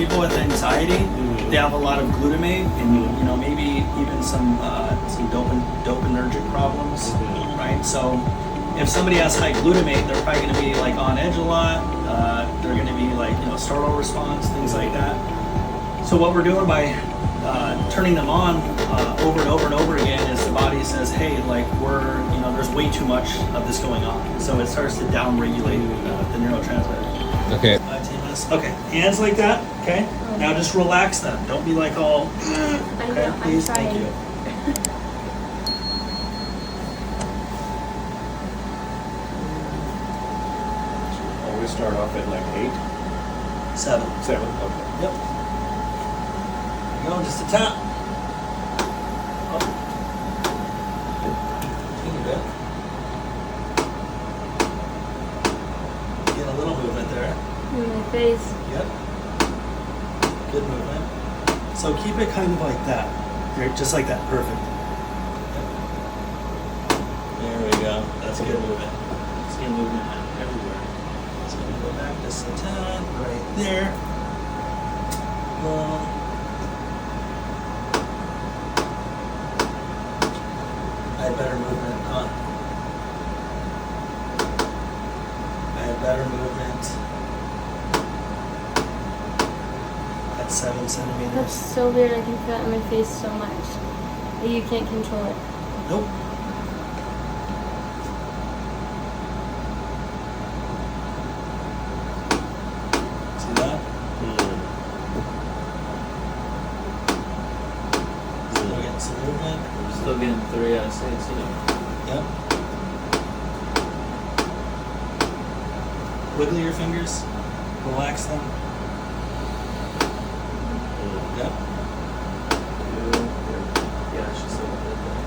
people with anxiety, they have a lot of glutamate and maybe even some dopaminergic problems, right? So if somebody has high glutamate, they're probably going to be like on edge a lot. They're going to be like startle response, things like that. So what we're doing by turning them on over and over and over again is the body says, hey, like there's way too much of this going on. So it starts to down-regulate the neurotransmitter. Okay. TMS. Okay, hands like that, okay? Now just relax them. Don't be like all, okay, please, thank you. Always start off at like 8? 7. 7, okay. Yep. There you go, just a tap. Up. Teeny bit. Get a little movement there. In my face. Yep. Good movement. So keep it kind of like that. Great, just like that. Perfect. Yep. There we go. That's good movement. It's good movement everywhere. It's going to go back just a tad right there. I had better movement, huh? I had better movement. At 7 centimeters. That's so weird. I can feel it in my face so much. But you can't control it. Nope. See that? Still getting some movement. Still getting 3 out of 6, Yep. Wiggle your fingers. Relax them. Yep. Yeah, she's still good there.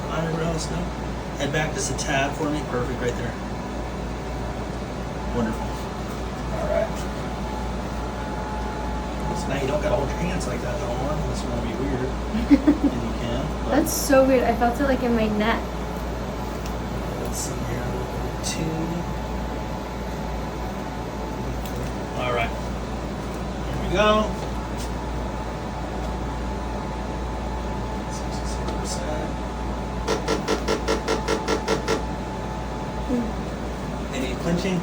Eyebrows, no. Head back just a tad for me. Perfect, right there. Wonderful. All right. So now you don't got to hold your hands like that no more. This is going to be weird. And you can. But That's so weird. I felt it like in my neck. let's see here. 2. All right. Here we go. 66%. Any clenching?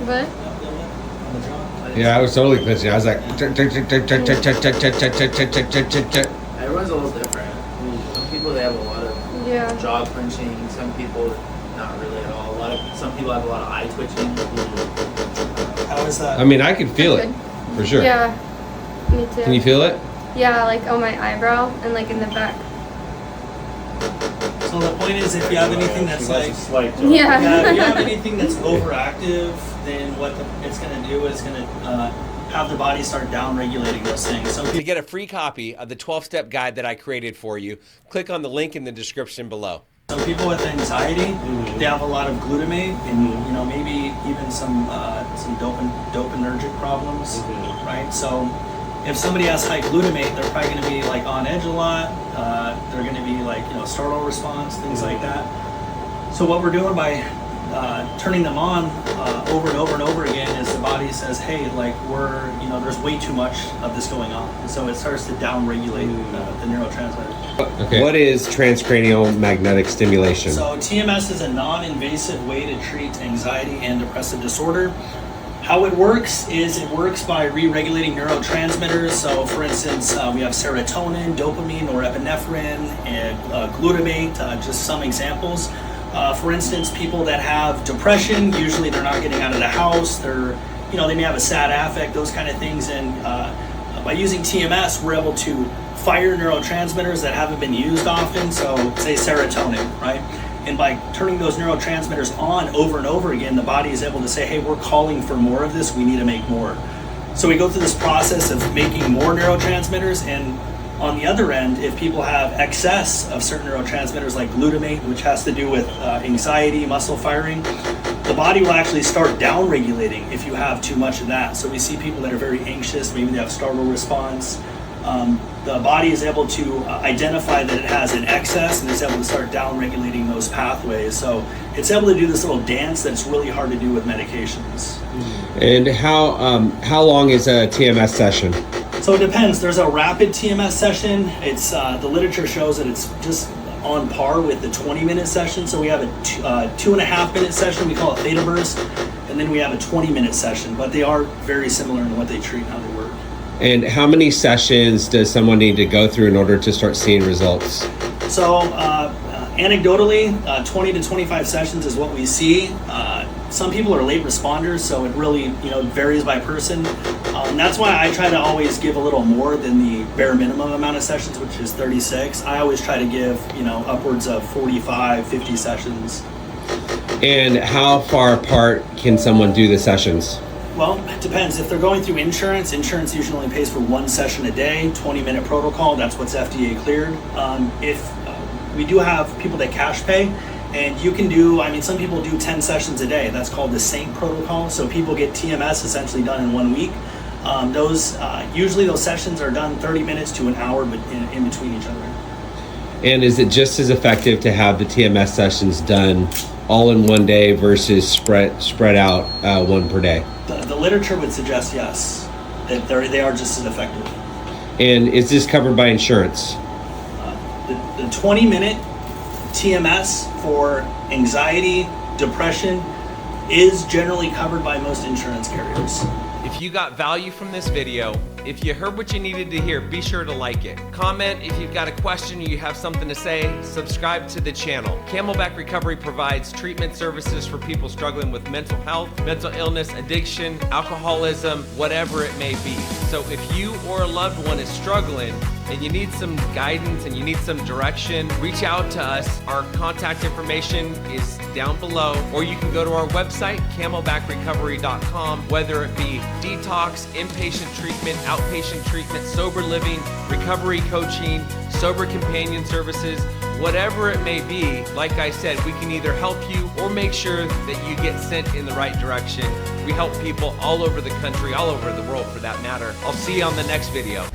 What? On the jaw? Yeah, I was totally clenching. I was like, Everyone's a little different. Some people, they have a lot of Yeah. jaw clenching. Some people, not really at all. Some people have a lot of eye twitching. How is that? I mean, I can feel it, Good. for sure. Yeah. Me too. Can you feel it? Yeah, like on my eyebrow and like in the back. So the point is, if you have anything that's like, Yeah. yeah, if you have anything that's overactive, then what it's going to do is going to have the body start down-regulating those things. So To get a free copy of the 12-step guide that I created for you, click on the link in the description below. So people with anxiety, they have a lot of glutamate and maybe even some dopaminergic problems, right? So if somebody has high glutamate, they're probably going to be like on edge a lot. They're going to be like startle response, things like that. So what we're doing by turning them on over and over and over again is the body says, hey, like there's way too much of this going on. And so it starts to down-regulate the neurotransmitter. Okay. What is transcranial magnetic stimulation? So TMS is a non-invasive way to treat anxiety and depressive disorder. How it works is it works by re-regulating neurotransmitters. So for instance, we have serotonin, dopamine, norepinephrine, and glutamate, just some examples. For instance, people that have depression, usually they're not getting out of the house, they may have a sad affect, those kind of things. And by using TMS, we're able to fire neurotransmitters that haven't been used often. So say serotonin, right? And by turning those neurotransmitters on over and over again, the body is able to say, hey, we're calling for more of this, we need to make more. So we go through this process of making more neurotransmitters, and On the other end, if people have excess of certain neurotransmitters like glutamate, which has to do with anxiety, muscle firing, the body will actually start down-regulating if you have too much of that. So we see people that are very anxious, maybe they have startle response. The body is able to identify that it has an excess and is able to start down-regulating those pathways. So it's able to do this little dance that's really hard to do with medications. And how long is a TMS session? So it depends. There's a rapid TMS session. It's the literature shows that it's just on par with the 20-minute session. So we have a 2.5-minute session. We call it theta burst, and then we have a 20-minute session. But they are very similar in what they treat and how they work. And how many sessions does someone need to go through in order to start seeing results? So anecdotally, 20 to 25 sessions is what we see. Some people are late responders, so it really varies by person. That's why I try to always give a little more than the bare minimum amount of sessions, which is 36. I always try to give upwards of 45, 50 sessions. And how far apart can someone do the sessions? Well, it depends. If they're going through insurance usually only pays for one session a day, 20-minute protocol. That's what's FDA cleared. If we do have people that cash pay, and you can do, some people do 10 sessions a day. That's called the SAINT protocol. So people get TMS essentially done in 1 week. Usually those sessions are done 30 minutes to an hour, but in between each other. And is it just as effective to have the TMS sessions done all in one day versus spread out one per day? The literature would suggest yes, that they are just as effective. And is this covered by insurance? The 20-minute TMS for anxiety, depression is generally covered by most insurance carriers. If you got value from this video, if you heard what you needed to hear, be sure to like it. Comment if you've got a question or you have something to say. Subscribe to the channel. Camelback Recovery provides treatment services for people struggling with mental health, mental illness, addiction, alcoholism, whatever it may be. So if you or a loved one is struggling and you need some guidance and you need some direction, reach out to us. Our contact information is down below, or you can go to our website, camelbackrecovery.com, whether it be detox, inpatient treatment, outpatient treatment, sober living, recovery coaching, sober companion services, whatever it may be. Like I said, we can either help you or make sure that you get sent in the right direction. We help people all over the country, all over the world for that matter. I'll see you on the next video.